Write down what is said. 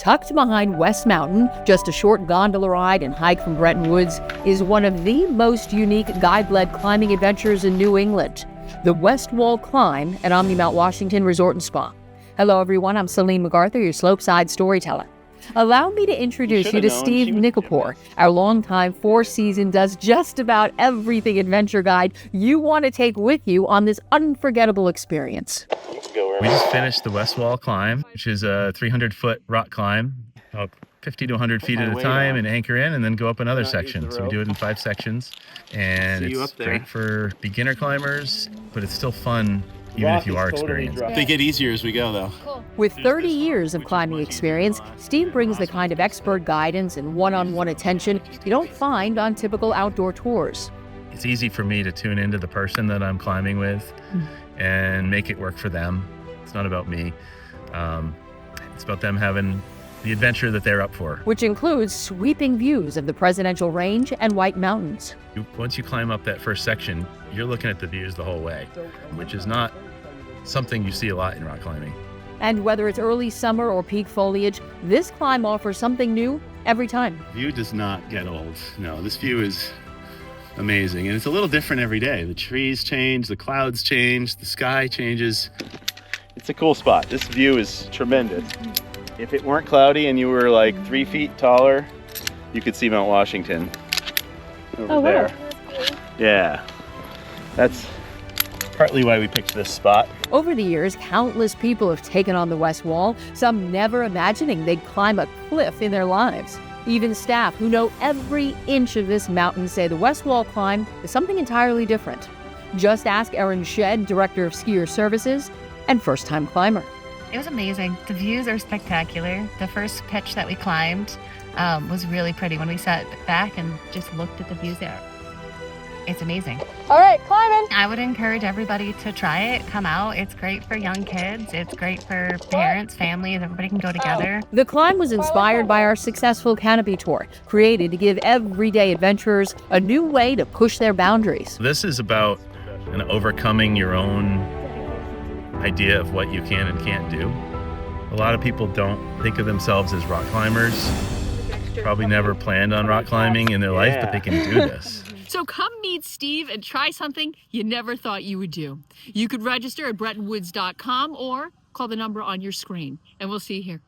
Tucked behind West Mountain, just a short gondola ride and hike from Bretton Woods, is one of the most unique guide-led climbing adventures in New England, the West Wall Climb at Omni Mount Washington Resort and Spa. Hello everyone, I'm Céline McArthur, your Slopeside Storyteller. Allow me to introduce you to Steve Nichipor, our longtime four-season does just about everything adventure guide you want to take with you on this unforgettable experience. We just finished the West Wall climb, which is a 300-foot rock climb, about 50 to 100 feet at a time, and anchor in and then go up another section. So we do it in 5 sections, and it's great for beginner climbers, but it's still fun even if you are experienced. They get easier as we go, though. With 30 years of climbing experience, Steve brings the kind of expert guidance and one-on-one attention you don't find on typical outdoor tours. It's easy for me to tune into the person that I'm climbing with and make it work for them. It's not about me. It's about them having the adventure that they're up for. Which includes sweeping views of the Presidential Range and White Mountains. Once you climb up that first section, you're looking at the views the whole way, which is not something you see a lot in rock climbing. And whether it's early summer or peak foliage, this climb offers something new every time. The view does not get old. No, this view is amazing. And it's a little different every day. The trees change, the clouds change, the sky changes. It's a cool spot. This view is tremendous. If it weren't cloudy and you were like 3 feet taller, you could see Mount Washington over there. Wow. Yeah, that's partly why we picked this spot. Over the years, countless people have taken on the West Wall, some never imagining they'd climb a cliff in their lives. Even staff who know every inch of this mountain say the West Wall climb is something entirely different. Just ask Erin Shedd, Director of Skier Services and first-time climber. It was amazing. The views are spectacular. The first pitch that we climbed was really pretty when we sat back and just looked at the views there. It's amazing. All right, climbing. I would encourage everybody to try it. Come out. It's great for young kids. It's great for parents, families. Everybody can go together. The climb was inspired by our successful canopy tour, created to give everyday adventurers a new way to push their boundaries. This is about overcoming your own idea of what you can and can't do. A lot of people don't think of themselves as rock climbers. Probably never planned on rock climbing in their life, but they can do this. So come meet Steve and try something you never thought you would do. You could register at BrettonWoods.com or call the number on your screen, and we'll see you here.